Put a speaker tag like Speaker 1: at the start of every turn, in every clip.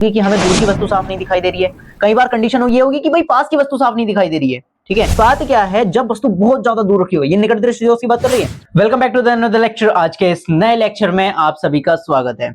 Speaker 1: कि हमें दूर की वस्तु साफ नहीं दिखाई दे रही है। कई बार कंडीशन ये होगी कि भाई पास की वस्तु साफ नहीं दिखाई दे रही है। ठीक है, बात क्या है जब वस्तु बहुत ज्यादा दूर रखी हो, ये निकट दृष्टि दोष की बात कर रही है। Welcome back to the another lecture. आज के इस नए लेक्चर में आप सभी का स्वागत है।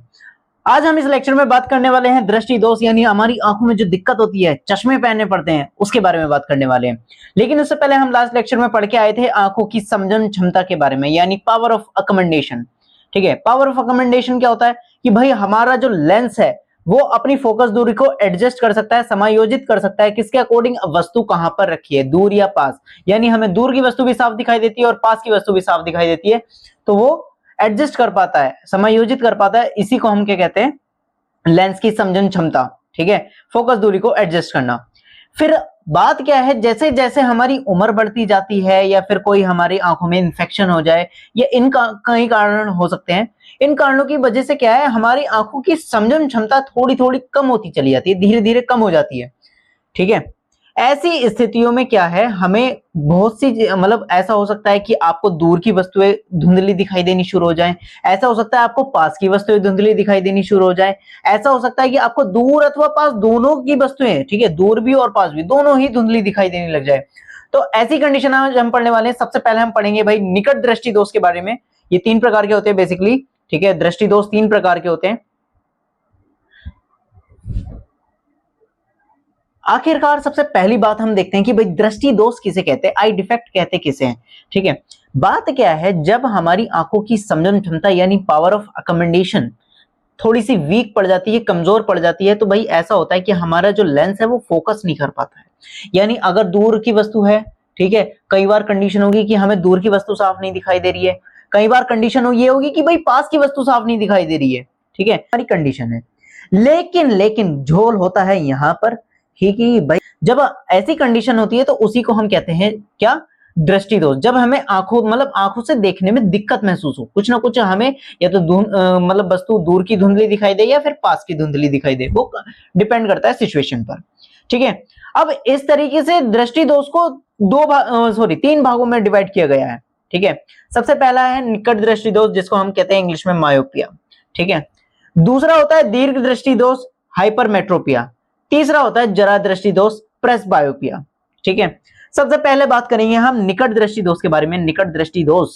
Speaker 1: आज हम इस लेक्चर में बात करने वाले हैं दृष्टि दोष, यानी हमारी आंखों में जो दिक्कत होती है, चश्मे पहनने पड़ते हैं, उसके बारे में बात करने वाले हैं। लेकिन उससे पहले हम लास्ट लेक्चर में पढ़ के आए थे आंखों की समझन क्षमता के बारे में, यानी पावर ऑफ अकोमोडेशन। ठीक है, पावर ऑफ अकोमोडेशन क्या होता है कि भाई हमारा जो लेंस है वो अपनी फोकस दूरी को एडजस्ट कर सकता है, समायोजित कर सकता है, किसके अकॉर्डिंग, वस्तु कहां पर रखी है, दूर या पास। यानी हमें दूर की वस्तु भी साफ दिखाई देती है और पास की वस्तु भी साफ दिखाई देती है, तो वो एडजस्ट कर पाता है, समायोजित कर पाता है। इसी को हम क्या कहते हैं, लेंस की समझन क्षमता। ठीक है, फोकस दूरी को एडजस्ट करना। फिर बात क्या है, जैसे जैसे हमारी उम्र बढ़ती जाती है या फिर कोई हमारी आंखों में इंफेक्शन हो जाए, या कई कारण हो सकते हैं, इन कारणों की वजह से क्या है, हमारी आंखों की समझन क्षमता थोड़ी थोड़ी कम होती चली जाती है, धीरे धीरे कम हो जाती है। ठीक है, ऐसी स्थितियों में क्या है, हमें बहुत सी मतलब ऐसा हो सकता है कि आपको दूर की वस्तुएं धुंधली दिखाई देनी शुरू हो जाए, ऐसा हो सकता है आपको पास की वस्तुएं धुंधली दिखाई देनी शुरू हो जाए, ऐसा हो सकता है कि आपको दूर अथवा पास दोनों की वस्तुएं, ठीक है, दूर भी और पास भी दोनों ही धुंधली दिखाई देने लग जाए। तो ऐसी कंडीशन आज हम पढ़ने वाले हैं। सबसे पहले हम पढ़ेंगे भाई निकट दृष्टि दोष के बारे में। ये तीन प्रकार के होते हैं बेसिकली। ठीक है, दृष्टि दोष तीन प्रकार के होते हैं। आखिरकार सबसे पहली बात हम देखते हैं कि भाई दृष्टि दोष किसे कहते हैं, आई डिफेक्ट कहते किसे हैं। ठीक है, बात क्या है, जब हमारी आंखों की समझन क्षमता यानी पावर ऑफ अकोमोडेशन थोड़ी सी वीक पड़ जाती है, कमजोर पड़ जाती है, तो भाई ऐसा होता है कि हमारा जो लेंस है वो फोकस नहीं कर पाता है। यानी अगर दूर की वस्तु है, ठीक है, कई बार कंडीशन होगी कि हमें दूर की वस्तु साफ नहीं दिखाई दे रही है, कई बार कंडीशन ये होगी कि भाई पास की वस्तु साफ नहीं दिखाई दे रही है। ठीक है, हमारी कंडीशन है। लेकिन झोल होता है यहां पर ही कि भाई जब ऐसी कंडीशन होती है तो उसी को हम कहते हैं क्या, दृष्टि दोष। जब हमें आंखों मतलब आंखों से देखने में दिक्कत महसूस हो, कुछ ना कुछ हमें या तो मतलब वस्तु दूर की धुंधली दिखाई दे या फिर पास की धुंधली दिखाई दे, वो डिपेंड करता है सिचुएशन पर। ठीक है, अब इस तरीके से दृष्टि दोष को तीन भागों में डिवाइड किया गया है। ठीक है, सबसे पहला है निकट दृष्टि दोष, जिसको हम कहते हैं इंग्लिश में मायोपिया। ठीक है, दूसरा होता है दीर्घ दृष्टि दोष, हाइपरमेट्रोपिया। तीसरा होता है जरा दृष्टि दोष, प्रेसबायोपिया। ठीक है, सबसे पहले बात करेंगे हम निकट दृष्टि दोष के बारे में। निकट दृष्टि दोष,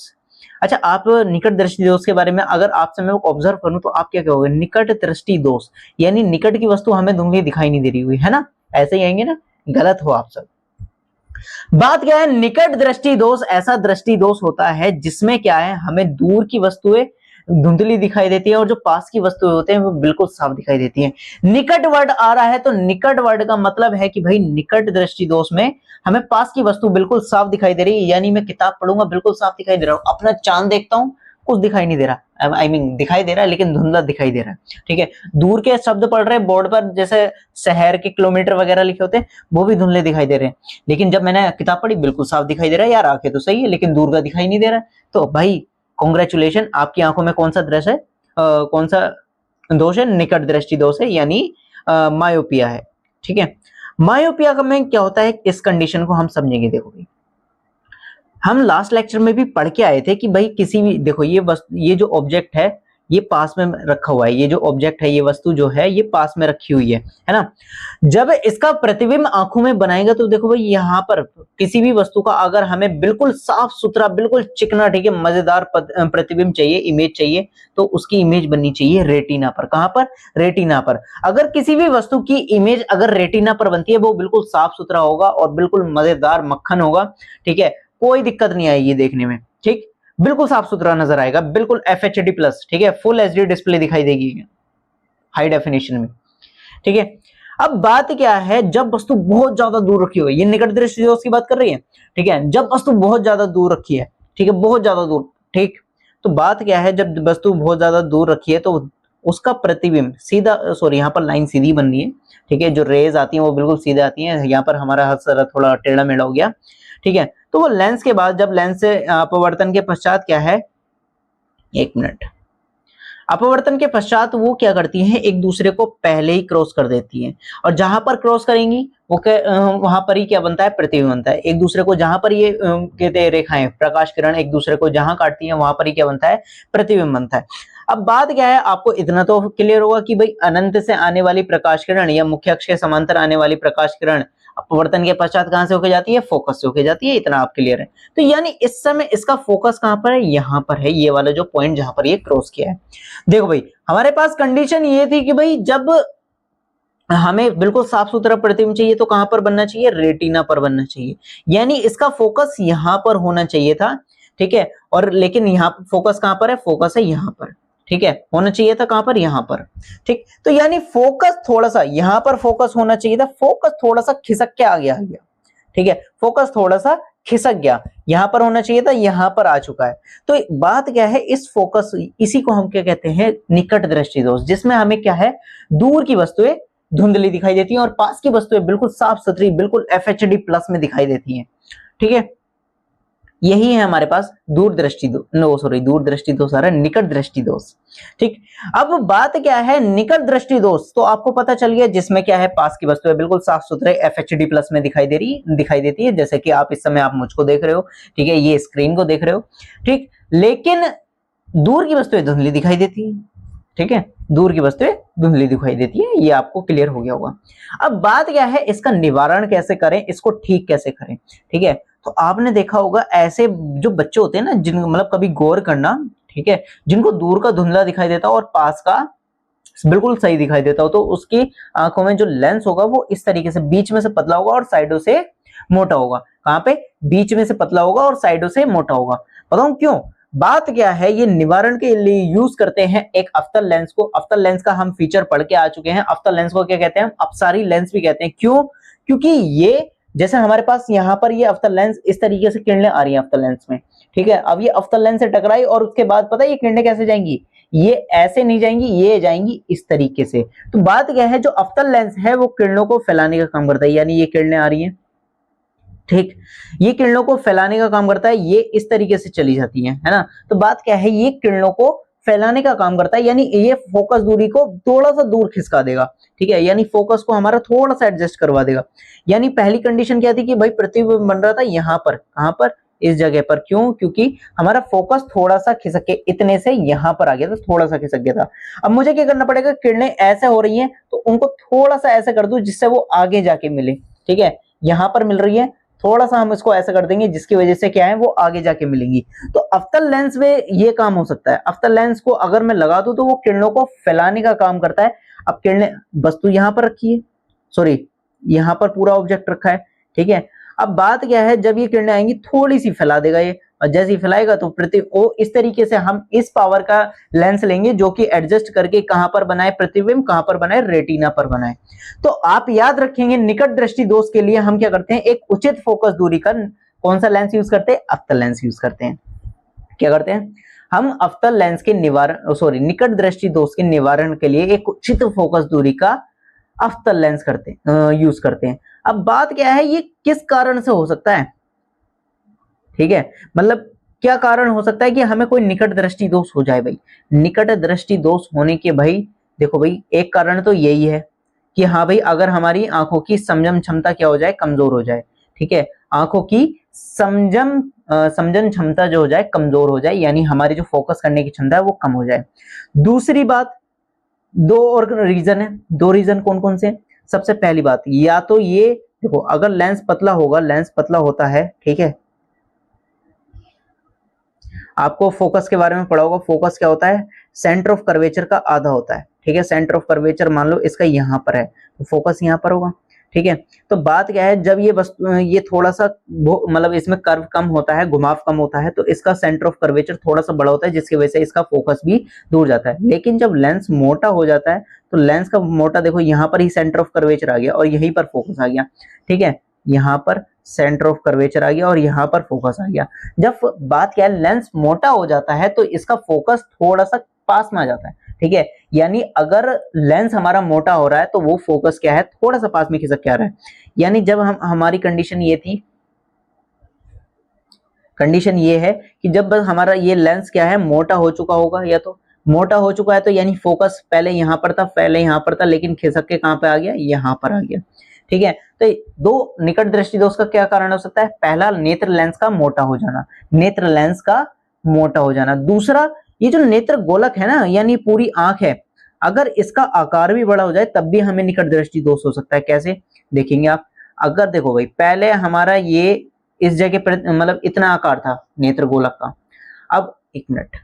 Speaker 1: अच्छा, आप निकट दृष्टि दोष के बारे में अगर आपसे मैं ऑब्जर्व करूं तो आप क्या कहोगे, निकट दृष्टि दोष यानी निकट की वस्तु हमें धुंधली दिखाई नहीं दे रही हुई है ना, ऐसे ही आएंगे ना, गलत हो आप सब। बात क्या है, निकट दृष्टि दोष ऐसा दृष्टि दोष होता है जिसमें क्या है, हमें दूर की वस्तुएं धुंधली दिखाई देती है और जो पास की वस्तुएं होते हैं वो बिल्कुल साफ दिखाई देती हैं। निकट वर्ड आ रहा है तो निकट वर्ड का मतलब है कि भाई निकट दृष्टि दोष में हमें पास की वस्तु बिल्कुल साफ दिखाई दे रही है, यानी मैं किताब पढ़ूंगा बिल्कुल साफ दिखाई दे रहा हूं, अपना चांद देखता हूं कुछ दिखाई नहीं दे रहा, आई मीन दिखाई दे रहा है लेकिन धुंधला दिखाई दे रहा है। ठीक है, दूर के शब्द पढ़ रहे बोर्ड पर, जैसे शहर के किलोमीटर वगैरह लिखे होते हैं, वो भी धुंधले दिखाई दे रहे हैं, लेकिन जब मैंने किताब पढ़ी बिल्कुल साफ दिखाई दे रहा है, यार आंखें तो सही है लेकिन दूर का दिखाई नहीं दे रहा है। तो भाई कॉन्ग्रेचुलेशन, आपकी आंखों में कौन सा दृश्य है, कौन सा दोष है, निकट दृष्टि दोष है, यानी मायोपिया है। ठीक है, मायोपिया का में क्या होता है, इस कंडीशन को हम समझेंगे। देखो भाई, हम लास्ट लेक्चर में भी पढ़ के आए थे कि भाई किसी भी, देखो ये जो ऑब्जेक्ट है ये पास में रखा हुआ है, ये जो ऑब्जेक्ट है, ये वस्तु जो है ये पास में रखी हुई है ना। जब इसका प्रतिबिंब आंखों में बनाएगा तो देखो भाई यहाँ पर किसी भी वस्तु का अगर हमें बिल्कुल साफ सुथरा, बिल्कुल चिकना, ठीक है, मजेदार प्रतिबिंब चाहिए, इमेज चाहिए, तो उसकी इमेज बननी चाहिए रेटिना पर। कहां पर, रेटिना पर। अगर किसी भी वस्तु की इमेज अगर रेटिना पर बनती है वो बिल्कुल साफ सुथरा होगा और बिल्कुल मजेदार मक्खन होगा। ठीक है, कोई दिक्कत नहीं आएगी देखने में, ठीक, बिल्कुल साफ सुथरा नजर आएगा, बिल्कुल FHD प्लस, ठीक है, फुल HD डिस्प्ले दिखाई देगी हाई डेफिनेशन में। ठीक है, अब बात क्या है, जब वस्तु बहुत ज्यादा दूर रखी हुई है, ये निकट दृष्टि दोष की बात कर रही है। ठीक है, जब वस्तु बहुत ज्यादा दूर रखी है, ठीक है, बहुत ज्यादा दूर, ठीक, तो बात क्या है, जब वस्तु बहुत ज्यादा दूर रखी है तो उसका प्रतिबिंब सीधा, सॉरी यहाँ पर लाइन सीधी बननी है, ठीक है, जो रेज आती है वो बिल्कुल सीधे आती है, यहाँ पर हमारा हाथ थोड़ा टेढ़ा मेढ़ा हो गया। ठीक है, तो वो लेंस के बाद, जब लेंस से अपवर्तन के पश्चात क्या है, एक मिनट, अपवर्तन के पश्चात वो क्या करती हैं, एक दूसरे को पहले ही क्रॉस कर देती हैं, और जहां पर क्रॉस करेंगी वो वहां पर ही क्या बनता है, प्रतिबिंब बनता है। एक दूसरे को जहां पर ये कहते हैं रेखाएं, प्रकाश किरण एक दूसरे को जहां काटती हैं वहां पर ही क्या बनता है, प्रतिबिंब बनता है। अब बात क्या है, आपको इतना तो क्लियर होगा कि भाई अनंत से आने वाली प्रकाश किरण या मुख्य अक्ष के समांतर आने वाली प्रकाश किरण अपवर्तन के पश्चात कहां से होके जाती है, फोकस से होके जाती है, इतना आप क्लियर है। तो यानी इस समय इसका फोकस कहां पर है, यहां पर है, ये वाला जो पॉइंट जहां पर ये क्रॉस किया है। देखो भाई हमारे पास कंडीशन ये थी कि भाई जब हमें बिल्कुल साफ सुथरा प्रतिबिंब चाहिए तो कहां पर बनना चाहिए, रेटिना पर बनना चाहिए, यानी इसका फोकस यहां पर होना चाहिए था, ठीक है। और लेकिन यहाँ फोकस कहां पर है, फोकस है यहां पर, ठीक है, होना चाहिए था कहां पर, यहां पर, ठीक। तो यानी फोकस थोड़ा सा यहां पर फोकस होना चाहिए था, फोकस थोड़ा सा खिसक के आ गया, ठीक है, फोकस थोड़ा सा खिसक गया, यहां पर होना चाहिए था, यहां पर आ चुका है। तो बात क्या है, इस फोकस, इसी को हम क्या कहते हैं, निकट दृष्टि दोष, जिसमें हमें क्या है, दूर की वस्तुएं धुंधली दिखाई देती हैं और पास की वस्तुएं बिल्कुल साफ सुथरी, बिल्कुल FHD प्लस में दिखाई देती हैं, ठीक है। यही है हमारे पास दूरदृष्टि दूरदृष्टि दोष आ रहा है, निकट दृष्टि दोष, ठीक। अब बात क्या है, निकट दृष्टि दोष तो आपको पता चल गया, जिसमें क्या है, पास की वस्तुएं बिल्कुल साफ सुथरे FHD प्लस में दिखाई देती है, जैसे कि आप इस समय आप मुझको देख रहे हो, ठीक है, ये स्क्रीन को देख रहे हो, ठीक। लेकिन दूर की वस्तुएं धुंधली दिखाई देती है, ठीक है, दूर की वस्तुएं धुंधली दिखाई देती है, ये आपको क्लियर हो गया होगा। अब बात क्या है, इसका निवारण कैसे करें, इसको ठीक कैसे करें, ठीक है। तो आपने देखा होगा ऐसे जो बच्चे होते हैं ना, जिनको मतलब कभी गौर करना, ठीक है, जिनको दूर का धुंधला दिखाई देता हो और पास का बिल्कुल सही दिखाई देता हो, तो उसकी आंखों में जो लेंस होगा वो इस तरीके से बीच में से पतला होगा और साइडों से मोटा होगा। कहां पे, बीच में से पतला होगा और साइडों से मोटा होगा। बताऊं क्यों, बात क्या है, ये निवारण के लिए यूज करते हैं एक अफ्तल लेंस को। अफ्तल लेंस का हम फीचर पढ़ के आ चुके हैं। अफ्तल लेंस को क्या कहते हैं, अपसारी लेंस भी कहते हैं। क्यों, क्योंकि ये जैसे हमारे पास यहाँ पर ये अफ्तल लेंस इस तरीके से किरणें आ रही हैं अफ्तल लेंस में, ठीक है। अब ये अफ्तल लेंस से टकराई और उसके बाद पता है ये किरणें कैसे जाएंगी, ये ऐसे नहीं जाएंगी, ये जाएंगी इस तरीके से। तो बात क्या है, जो अफ्तल लेंस है वो किरणों को फैलाने का काम करता है, यानी ये किरणें आ रही हैं, ठीक, ये किरणों को फैलाने का काम करता है, ये इस तरीके से चली जाती है ना। तो बात क्या है, ये किरणों को फैलाने का काम करता है, यानी ये फोकस दूरी को थोड़ा सा दूर खिसका देगा, ठीक है, यानी फोकस को हमारा थोड़ा सा एडजस्ट करवा देगा। यानी पहली कंडीशन क्या थी कि भाई प्रतिबिंब बन रहा था यहां पर, कहां पर, इस जगह पर। क्यों, क्योंकि हमारा फोकस थोड़ा सा खिसक के इतने से यहां पर आ गया था, थोड़ा सा खिसक गया था। अब मुझे क्या करना पड़ेगा, किरणें ऐसे हो रही हैं तो उनको थोड़ा सा ऐसे कर दूं जिससे वो आगे जाके मिले, ठीक है, यहां पर मिल रही है, थोड़ा सा हम इसको ऐसा कर देंगे जिसकी वजह से क्या है, वो आगे जाके मिलेंगी। तो अफ्तल लेंस में ये काम हो सकता है। अफ्तल लेंस को अगर मैं लगा दूं तो वो किरणों को फैलाने का काम करता है। अब किरणें, वस्तु यहां पर रखी है, सॉरी यहां पर पूरा ऑब्जेक्ट रखा है, ठीक है। अब बात क्या है, जब ये किरणें आएंगी थोड़ी सी फैला देगा ये, और जैसे ही फैलाएगा तो वो इस तरीके से हम इस पावर का लेंस लेंगे जो कि एडजस्ट करके कहां पर बनाए, प्रतिबिंब कहां पर बनाए, रेटिना पर बनाए। तो आप याद रखेंगे, निकट दृष्टि दोष के लिए हम क्या करते हैं, एक उचित फोकस दूरी का कौन सा लेंस यूज करते हैं, अफ्तल लेंस यूज करते हैं। क्या करते हैं हम, अफ्तल लेंस के निवारण, सॉरी निकट दृष्टि दोष के निवारण के लिए एक उचित फोकस दूरी का अफ्तल लेंस यूज करते हैं। अब बात क्या है, ये किस कारण से हो सकता है, ठीक है, मतलब क्या कारण हो सकता है कि हमें कोई निकट दृष्टि दोष हो जाए। भाई निकट दृष्टि दोष होने के, भाई देखो भाई, एक कारण तो यही है कि हाँ भाई, अगर हमारी आंखों की समझन क्षमता क्या हो जाए, कमजोर हो जाए, ठीक है, आंखों की समझन क्षमता जो हो जाए, कमजोर हो जाए, यानी हमारी जो फोकस करने की क्षमता है वो कम हो जाए। दूसरी बात, दो और रीजन है, दो रीजन कौन कौन से, सबसे पहली बात, या तो ये देखो, अगर लेंस पतला होगा, लेंस पतला होता है, ठीक है, आपको फोकस के बारे में पढ़ा होगा, फोकस क्या होता है, सेंटर ऑफ कर्वेचर का आधा होता है, ठीक है, सेंटर ऑफ कर्वेचर मान लो इसका यहां पर है, तो फोकस यहां पर होगा, ठीक है। तो बात क्या है, जब ये थोड़ा सा मतलब इसमें कर्व कम होता है, घुमाव कम होता है, तो इसका सेंटर ऑफ कर्वेचर थोड़ा सा बड़ा होता है, जिसकी वजह से इसका फोकस भी दूर जाता है। लेकिन जब लेंस मोटा हो जाता है तो लेंस का मोटा, देखो यहां पर ही सेंटर ऑफ कर्वेचर आ गया और यहीं पर फोकस आ गया, ठीक है, यहां पर सेंटर ऑफ कर्वेचर आ गया और यहां पर फोकस आ गया। जब बात क्या है, लेंस मोटा हो जाता है तो इसका फोकस थोड़ा सा पास में आ जाता है, ठीक है, यानी अगर लेंस हमारा मोटा हो रहा है तो वो फोकस क्या है, थोड़ा सा पास में खिसक के आ रहा है। यानी जब हमारी कंडीशन ये थी, कंडीशन ये है कि जब बस हमारा ये लेंस क्या है, मोटा हो चुका होगा, या तो मोटा हो चुका है तो यानी फोकस पहले यहां पर था, पहले यहां पर था, लेकिन खिसक के कहां पे आ गया, यहां पर आ गया, ठीक है। तो दो निकट दृष्टि दोष का क्या कारण हो सकता है, पहला नेत्र लेंस का मोटा हो जाना, नेत्र लेंस का मोटा हो जाना। दूसरा ये जो नेत्र गोलक है ना, यानी पूरी आंख है, अगर इसका आकार भी बड़ा हो जाए तब भी हमें निकट दृष्टि दोष हो सकता है। कैसे देखेंगे आप? अगर देखो भाई, पहले हमारा ये इस जगह पर मतलब इतना आकार था नेत्र गोलक का, अब एक मिनट,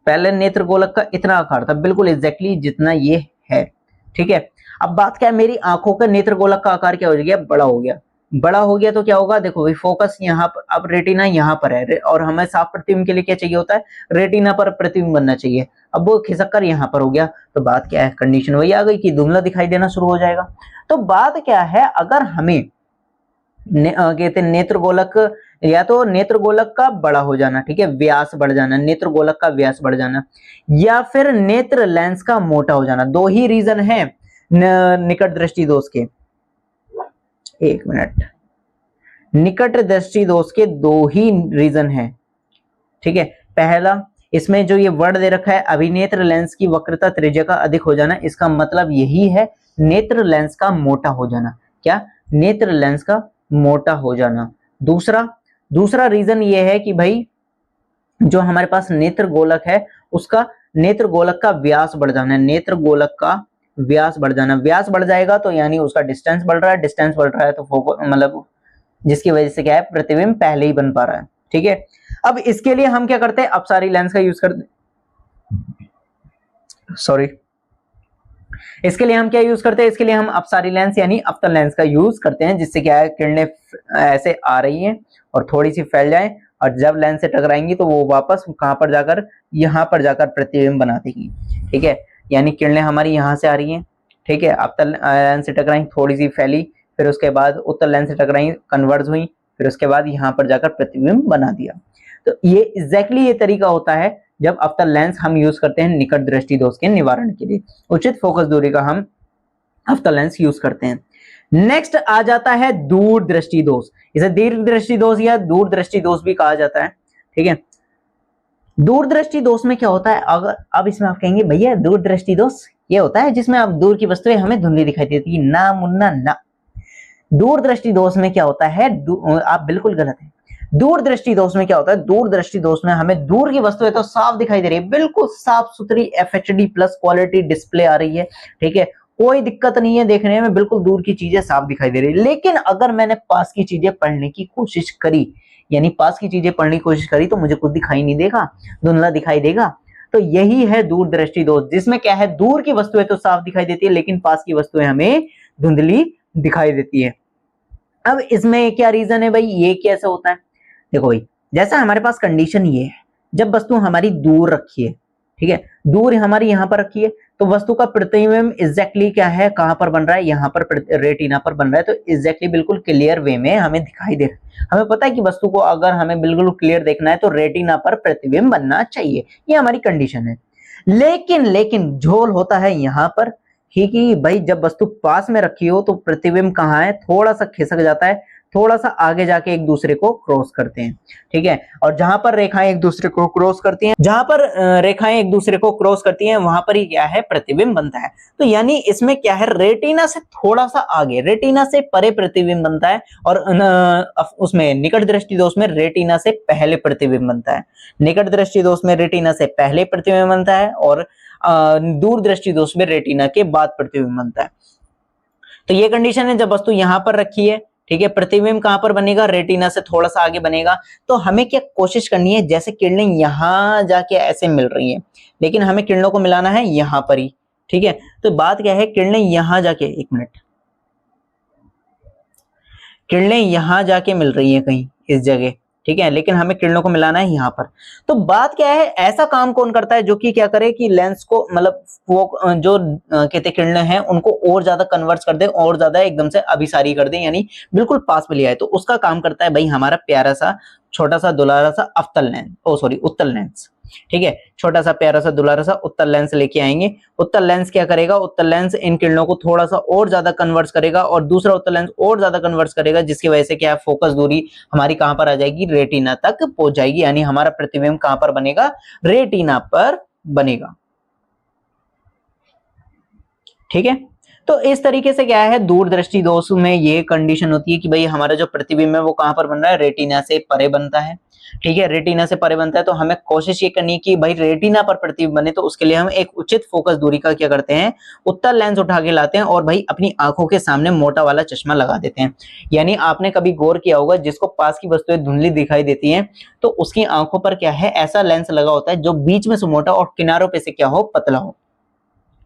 Speaker 1: पहले नेत्र गोलक का इतना आकार था, बिल्कुल एग्जैक्टली जितना ये है, ठीक है। अब बात क्या है, मेरी आंखों का नेत्र गोलक का आकार क्या हो गया? बड़ा हो गया। बड़ा हो गया तो क्या होगा? देखो भाई, फोकस यहाँ पर, अब रेटिना यहाँ पर है और हमें साफ प्रतिबिंब के लिए क्या चाहिए होता है? रेटिना पर प्रतिबिंब बनना चाहिए। अब वो खिसक कर यहाँ पर हो गया, तो बात क्या है? कंडीशन वही आ गई कि धुंधला दिखाई देना शुरू हो जाएगा। तो बात क्या है, अगर हमें कहते हैं नेत्र गोलक, या तो नेत्र गोलक का बड़ा हो जाना, ठीक है, व्यास बढ़ जाना, नेत्र गोलक का व्यास बढ़ जाना, या फिर नेत्र लेंस का मोटा हो जाना, दो ही रीजन है निकट दृष्टि दोष के। एक मिनट, निकट दृष्टि दोष के दो ही रीजन है, ठीक है। पहला, इसमें जो ये वर्ड दे रखा है, अभिनेत्र लेंस की वक्रता त्रिज्या का अधिक हो जाना, इसका मतलब यही है नेत्र लेंस का मोटा हो जाना। क्या? नेत्र लेंस का मोटा हो जाना। दूसरा रीजन ये है कि भाई जो हमारे पास नेत्र गोलक है, उसका नेत्र गोलक का व्यास बढ़ जाना है, नेत्र गोलक का व्यास बढ़ जाना। व्यास बढ़ जाएगा तो यानी उसका डिस्टेंस बढ़ रहा है, डिस्टेंस बढ़ रहा है तो फोकस, मतलब जिसकी वजह से क्या है, प्रतिबिंब पहले ही बन पा रहा है, ठीक है। अब इसके लिए हम क्या करते हैं? अपसारी लेंस का यूज करते, सॉरी, इसके लिए हम क्या यूज करते हैं? इसके लिए हम अपसारी लेंस यानी अवतल लेंस का यूज करते हैं, जिससे क्या है, किरणें ऐसे आ रही हैं और थोड़ी सी फैल जाए, और जब लेंस से टकराएंगी तो वो वापस कहां पर जाकर, यहां पर जाकर प्रतिबिंब बना देगी, ठीक है। यानी किरणें हमारी यहां से आ रही हैं, ठीक है, अवतल लेंस से टकराई, थोड़ी सी फैली, फिर उसके बाद उत्तल लेंस से टकराई, कन्वर्ज हुई, फिर उसके बाद यहाँ पर जाकर प्रतिबिंब बना दिया। तो ये एग्जैक्टली ये तरीका होता है जब अवतल लेंस हम यूज करते हैं निकट दृष्टि दोष के निवारण के लिए। उचित फोकस दूरी का हम अवतल लेंस यूज करते हैं। नेक्स्ट आ जाता है दूर दृष्टि दोष। इसे दीर्घ दृष्टि दोष या दूर दृष्टि दोष भी कहा जाता है, ठीक है। दूर दृष्टि दोष में क्या होता है? अगर अब इसमें आप कहेंगे भैया दूर दृष्टि दोष ये होता है जिसमें अब दूर की वस्तुएं हमें धुंधली दिखाई देती है। ना मुन्ना ना, दूर दृष्टि दोष में क्या होता है, आप बिल्कुल गलत है। दूर दृष्टि दोष में क्या होता है? दूर दृष्टि दोष में हमें दूर की वस्तुएं तो साफ दिखाई दे रही है, बिल्कुल साफ सुथरी FHD प्लस क्वालिटी डिस्प्ले आ रही है, ठीक है, कोई दिक्कत नहीं है देखने में, बिल्कुल दूर की चीजें साफ दिखाई दे रही है। लेकिन अगर मैंने पास की चीजें पढ़ने की कोशिश करी, यानी पास की चीजें पढ़ने की कोशिश करी, तो मुझे कुछ दिखाई नहीं देगा, धुंधला दिखाई देगा। तो यही है दूर दृष्टि दोष, जिसमें क्या है, दूर की वस्तुएं तो साफ दिखाई देती है लेकिन पास की वस्तुएं हमें धुंधली दिखाई देती है। अब इसमें क्या रीजन है भाई, ये कैसे होता है? देखो भाई, जैसा हमारे पास कंडीशन ये है, जब वस्तु हमारी दूर रखी है, ठीक है, दूर हमारी यहाँ पर रखी है, तो वस्तु का प्रतिबिंब एग्जैक्टली क्या है, कहां पर बन रहा है, यहाँ पर रेटिना पर बन रहा है, तो एग्जैक्टली बिल्कुल क्लियर वे में हमें दिखाई दे रहा है। हमें पता है कि वस्तु को अगर हमें बिल्कुल क्लियर देखना है तो रेटिना पर प्रतिबिंब बनना चाहिए, ये हमारी कंडीशन है। लेकिन झोल होता है यहाँ पर कि भाई जब वस्तु पास में रखी हो तो प्रतिबिंब कहाँ है, थोड़ा सा खिसक जाता है, थोड़ा सा आगे जाके एक दूसरे को क्रॉस करते हैं, ठीक है। और जहां पर रेखाएं एक दूसरे को क्रॉस करती हैं, जहां पर रेखाएं एक दूसरे को क्रॉस करती हैं, वहां पर ही क्या है, प्रतिबिंब बनता है। तो यानी इसमें क्या है, रेटिना से थोड़ा सा आगे, रेटिना से परे प्रतिबिंब बनता है, और उसमें निकट दृष्टि दोष में रेटिना से पहले प्रतिबिंब बनता है। निकट दृष्टि दोष में रेटिना से पहले प्रतिबिंब बनता है, और दूर दृष्टि दोष में रेटिना के बाद प्रतिबिंब बनता है। तो ये कंडीशन है जब वस्तु यहां पर रखी है, ठीक है, प्रतिबिंब कहां पर बनेगा, रेटिना से थोड़ा सा आगे बनेगा। तो हमें क्या कोशिश करनी है, जैसे किरणें यहां जाके ऐसे मिल रही हैं, लेकिन हमें किरणों को मिलाना है यहां पर ही, ठीक है। तो बात क्या है, किरणें यहां जाके, एक मिनट, किरणें यहां जाके मिल रही हैं कहीं इस जगह, ठीक है, लेकिन हमें किरणों को मिलाना है यहाँ पर। तो बात क्या है, ऐसा काम कौन करता है जो कि क्या करे कि लेंस को, मतलब वो जो कहते किरणें हैं उनको और ज्यादा कन्वर्ट कर दे, और ज्यादा एकदम से अभिसारी कर दे, यानी बिल्कुल पास में ले आए। तो उसका काम करता है भाई हमारा प्यारा सा छोटा सा दुलारा सा अवतल लेंस, उत्तल लेंस, ठीक है, छोटा सा प्यारा सा दुलारा सा उत्तल लेंस लेके आएंगे। उत्तल लेंस क्या करेगा, उत्तल लेंस इन किरणों को थोड़ा सा और ज्यादा कन्वर्ट करेगा, और दूसरा उत्तल लेंस और ज्यादा कन्वर्ट करेगा, जिसकी वजह से क्या है, फोकस दूरी हमारी कहां पर आ जाएगी, रेटिना तक पहुंच जाएगी, यानी हमारा प्रतिबिंब कहां पर बनेगा, रेटिना पर बनेगा, ठीक है। तो इस तरीके से क्या है, दूरदृष्टि दोष में ये कंडीशन होती है कि भाई हमारा जो प्रतिबिंब है वो कहां पर बन रहा है, रेटिना से परे बनता है। ठीक है, रेटिना से परे बनता है, तो हमें कोशिश ये करनी है कि भाई रेटिना पर प्रतिबिंब बने, तो उसके लिए हम एक उचित फोकस दूरी का क्या करते हैं, उत्तल लेंस उठा के लाते हैं और भाई अपनी आंखों के सामने मोटा वाला चश्मा लगा देते हैं। यानी आपने कभी गौर किया होगा, जिसको पास की वस्तुएं धुंधली दिखाई देती हैं, तो उसकी आंखों पर क्या है, ऐसा लेंस लगा होता है जो बीच में से मोटा और किनारों पे से क्या हो, पतला हो।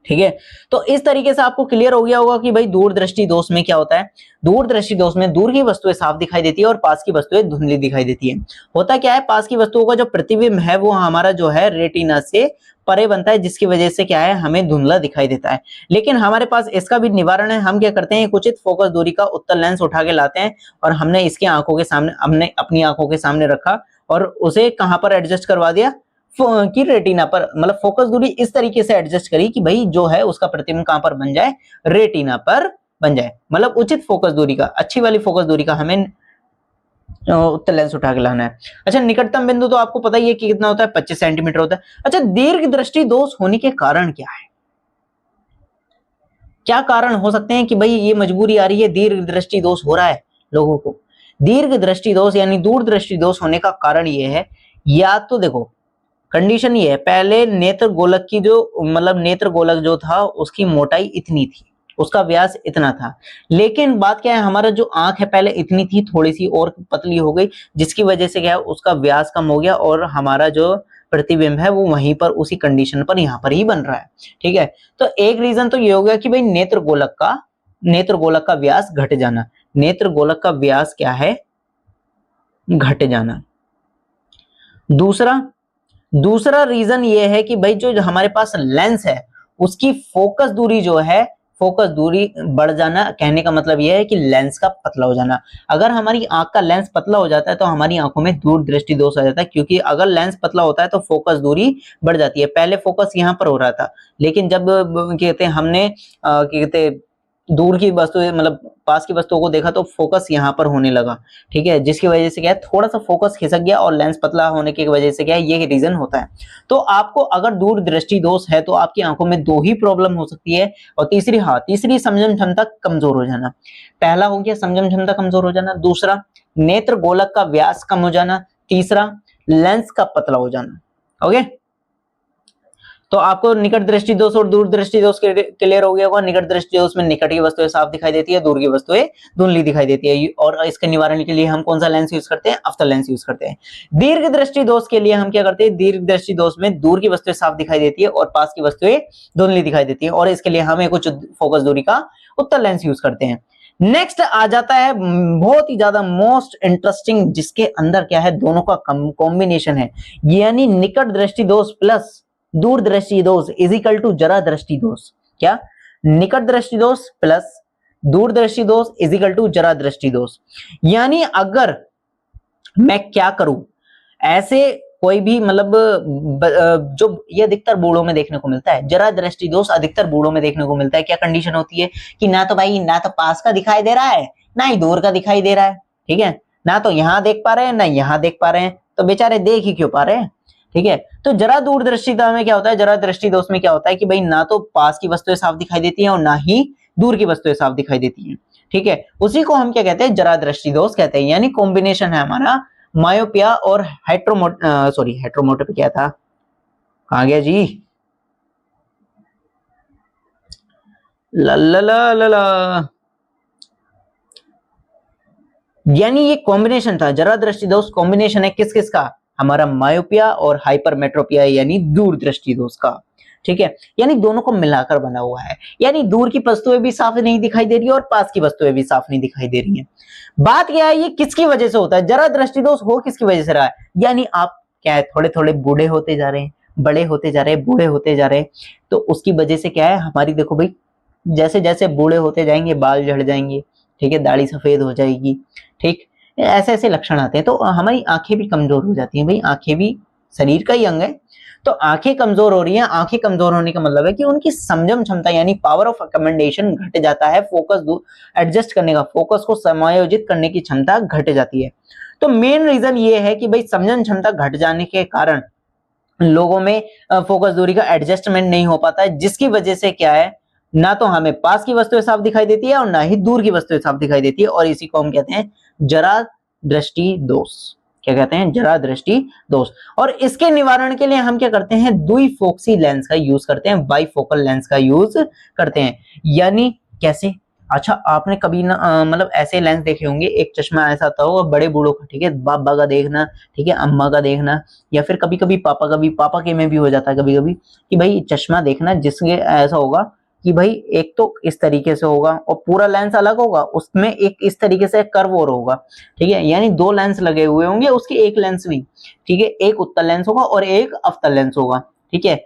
Speaker 1: ठीक है, तो इस तरीके से आपको क्लियर हो गया होगा कि भाई दूरदृष्टि दोष में क्या होता है। दूरदृष्टि दोष में दूर की वस्तुएं साफ दिखाई देती है और पास की वस्तुएं धुंधली दिखाई देती है। होता क्या है, पास की वस्तुओं का जो प्रतिबिंब है वो हमारा जो है रेटिना से परे बनता है, जिसकी वजह से क्या है, हमें धुंधला दिखाई देता है। लेकिन हमारे पास इसका भी निवारण है। हम क्या करते हैं, एक उचित फोकस दूरी का उत्तल लेंस उठा के लाते हैं और हमने इसकी आंखों के सामने, हमने अपनी आंखों के सामने रखा और उसे कहां पर एडजस्ट करवा दिया, की रेटिना पर, मतलब फोकस दूरी इस तरीके से एडजस्ट करी कि भाई जो है उसका प्रतिबिंब कहां पर बन जाए, रेटिना पर बन जाए। मतलब उचित फोकस दूरी का, अच्छी वाली फोकस दूरी का हमें उत्तल लेंस उठा के लाना है। अच्छा, निकटतम बिंदु तो आपको पता ही है कि कितना होता है, 25 सेंटीमीटर होता है। अच्छा, दीर्घ दृष्टि दोष होने के कारण क्या है, क्या कारण हो सकते हैं कि भाई ये मजबूरी आ रही है, दीर्घ दृष्टि दोष हो रहा है लोगों को। दीर्घ दृष्टि दोष यानी दूरदृष्टि दोष होने का कारण ये है, या तो देखो कंडीशन ये है, पहले नेत्र गोलक की जो, मतलब नेत्र गोलक जो था उसकी मोटाई इतनी थी, उसका व्यास इतना था। लेकिन बात क्या है, हमारा जो आंख है पहले इतनी थी, थोड़ी सी और पतली हो गई, जिसकी वजह से क्या है, उसका व्यास कम हो गया और हमारा जो प्रतिबिंब है वो वहीं पर उसी कंडीशन पर यहाँ पर ही बन रहा है। ठीक है, तो एक रीजन तो ये हो गया कि भाई नेत्र गोलक का व्यास घट जाना। नेत्र गोलक का व्यास क्या है, घट जाना। दूसरा रीजन ये है कि भाई जो हमारे पास लेंस है उसकी फोकस दूरी जो है, फोकस दूरी बढ़ जाना। कहने का मतलब यह है कि लेंस का पतला हो जाना। अगर हमारी आंख का लेंस पतला हो जाता है तो हमारी आंखों में दूरदृष्टि दोष आ जाता है, क्योंकि अगर लेंस पतला होता है तो फोकस दूरी बढ़ जाती है। पहले फोकस यहाँ पर हो रहा था, लेकिन जब कहते हैं हमने कहते दूर की वस्तु, मतलब पास की वस्तुओं को देखा तो फोकस यहाँ पर होने लगा। ठीक है, जिसकी वजह से क्या है, थोड़ा सा फोकस खिसक गया और लेंस पतला होने की वजह से क्या है, ये रीजन होता है। तो आपको अगर दूर दृष्टि दोष है तो आपकी आंखों में दो ही प्रॉब्लम हो सकती है। और तीसरी समझन क्षमता कमजोर हो जाना। पहला हो गया समझन क्षमता कमजोर हो जाना, दूसरा नेत्र गोलक का व्यास कम हो जाना, तीसरा लेंस का पतला हो जाना। ओके, तो आपको निकट दृष्टि दोष और दूर दृष्टि दोष क्लियर हो गया होगा। निकट दृष्टि दोष में निकट की वस्तुएं साफ दिखाई देती है, दूर की वस्तुएं धुंधली दिखाई देती है। और इसके निवारण के लिए हम कौन सा लेंस यूज करते हैं, अवतल लेंस यूज करते हैं। दीर्घ दृष्टि दोष के लिए हम क्या करते हैं, दीर्घ दृष्टि दोष में दूर की वस्तुएं साफ दिखाई देती है और पास की वस्तुएं धुंधली दिखाई देती है, और इसके लिए हम एक उच्च फोकस दूरी का उत्तल लेंस यूज करते हैं। नेक्स्ट आ जाता है बहुत ही ज्यादा मोस्ट इंटरेस्टिंग, जिसके अंदर क्या है, दोनों का कॉम्बिनेशन है, यानी निकट दृष्टि दोष प्लस दूर दृष्टि दोष इज इक्वल टू जरा दृष्टि दोष। क्या, निकट दृष्टि दोष प्लस दूर दृष्टि दोष इज इक्वल टू जरा दृष्टि दोष। यानी अगर मैं क्या करूं, ऐसे कोई भी, मतलब जो ये अधिकतर बूढ़ों में देखने को मिलता है, जरा दृष्टि दोष अधिकतर बूढ़ों में देखने को मिलता है। क्या कंडीशन होती है कि ना तो भाई, ना तो पास का दिखाई दे रहा है, ना ही दूर का दिखाई दे रहा है। ठीक है, ना तो यहां देख पा रहे हैं, ना यहां देख पा रहे हैं, तो बेचारे देख ही क्यों पा रहे हैं। ठीक है, तो जरा दूरदृष्टिता में क्या होता है, जरा दृष्टि दोष में क्या होता है कि भाई ना तो पास की वस्तुएं साफ दिखाई देती हैं और ना ही दूर की वस्तुएं साफ दिखाई देती हैं। ठीक है, उसी को हम क्या कहते हैं, जरा दृष्टि दोष कहते हैं। यानी कॉम्बिनेशन है हमारा मायोपिया और हेट्रोमोटोपी। क्या था, कहां गया जी, ला यानी ये कॉम्बिनेशन था, जरा दृष्टि दोष कॉम्बिनेशन है किस किस का, हमारा मायोपिया और हाइपरमेट्रोपिया यानी दूर दृष्टि दोष का। ठीक है, यानी दोनों को मिलाकर बना हुआ है। यानी दूर की वस्तुएं भी साफ नहीं दिखाई दे रही है और पास की वस्तुएं भी साफ नहीं दिखाई दे रही हैं। बात क्या है, ये किसकी वजह से होता है, जरा दृष्टि दोष हो किसकी वजह से रहा है, यानी आप क्या है, थोड़े थोड़े बूढ़े होते जा रहे हैं, बड़े होते जा रहे हैं, बूढ़े होते जा रहे हैं, तो उसकी वजह से क्या है, हमारी देखो भाई, जैसे जैसे बूढ़े होते जाएंगे बाल झड़ जाएंगे। ठीक है, दाढ़ी सफेद हो जाएगी। ठीक, ऐसे ऐसे लक्षण आते हैं, तो हमारी आंखें भी कमजोर हो जाती हैं। भाई आंखें भी शरीर का ही अंग है, तो आंखें कमजोर हो रही हैं। आंखें कमजोर होने का मतलब है कि उनकी संयम क्षमता यानी पावर ऑफ अकोमोडेशन घट जाता है, फोकस एडजस्ट करने का, फोकस को समायोजित करने की क्षमता घट जाती है। तो मेन रीजन ये है कि भाई संयम क्षमता घट जाने के कारण लोगों में फोकस दूरी का एडजस्टमेंट नहीं हो पाता है, जिसकी वजह से क्या है, ना तो हमें पास की वस्तुएं साफ दिखाई देती है और ना ही दूर की वस्तुएं साफ दिखाई देती है, और इसी को हम कहते हैं जरा दृष्टि दोष। क्या कहते हैं? जरा दृष्टि दोष। और इसके निवारण के लिए हम क्या करते हैं? द्विफोक्सी लेंस का यूज करते हैं, बाइफोकल लेंस का यूज करते हैं। यानी कैसे? अच्छा, आपने कभी ना मतलब ऐसे लेंस देखे होंगे, एक चश्मा ऐसा आता होगा बड़े बूढ़ों का, ठीक है, बाबा का देखना, ठीक है, अम्मा का देखना, या फिर कभी कभी पापा का भी, पापा के में भी हो जाता है कभी कभी कि भाई चश्मा देखना जिसके ऐसा होगा कि भाई एक तो इस तरीके से होगा और पूरा लेंस अलग होगा, उसमें एक इस तरीके से कर्व और होगा, ठीक है, यानी दो लेंस लगे हुए होंगे, उसकी एक लेंस भी, ठीक है, एक उत्तल लेंस होगा और एक अवतल लेंस होगा, ठीक है।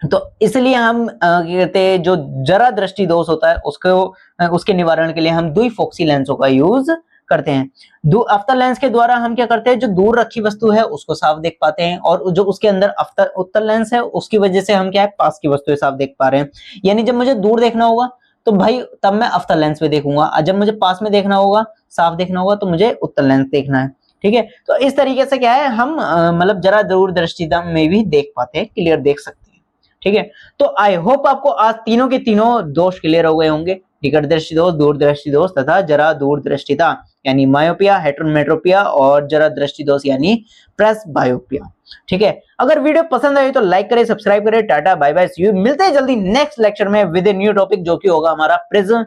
Speaker 1: तो इसलिए हम कहते हैं जो जरा दृष्टि दोष होता है उसको उसके निवारण के लिए हम द्विफोक्सी लेंसों का यूज करते हैं। अवतल लेंस के द्वारा हम क्या करते हैं? जो दूर रखी वस्तु है उसको साफ देख पाते हैं, और जो उसके अंदर उत्तल लेंस है उसकी वजह से हम क्या है? पास की वस्तुएं साफ देख पा रहे हैं। यानी जब मुझे दूर देखना होगा तो भाई तब मैं अवतल लेंस में देखूंगा, और जब मुझे पास में देखना होगा, साफ देखना होगा, तो मुझे उत्तल लेंस देखना है, ठीक है। तो इस तरीके से क्या है, हम मतलब जरा दूर दृष्टिता में भी देख पाते हैं, क्लियर देख सकते हैं, ठीक है। तो आई होप आपको आज तीनों के तीनों दोष क्लियर हो गए होंगे, निकट दृष्टि दोष, दूर दृष्टि दोष तथा जरा दूर दृष्टिता यानी मायोपिया, हेटेरोमेट्रोपिया, और जरा दृष्टि दोष यानी प्रेसबायोपिया, ठीक है। अगर वीडियो पसंद आई तो लाइक करें, सब्सक्राइब करें। टाटा, बाय बाय, सी यू। मिलते हैं जल्दी नेक्स्ट लेक्चर में विद ए न्यू टॉपिक, जो कि होगा हमारा प्रिज्म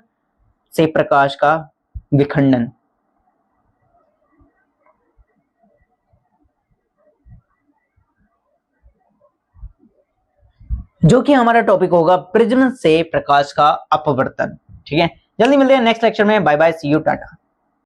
Speaker 1: से प्रकाश का विखंडन। जो कि हमारा टॉपिक होगा प्रिज्म से प्रकाश का अपवर्तन, ठीक है। जल्दी मिलते हैं नेक्स्ट लेक्चर में। Bye bye, see you, Tata.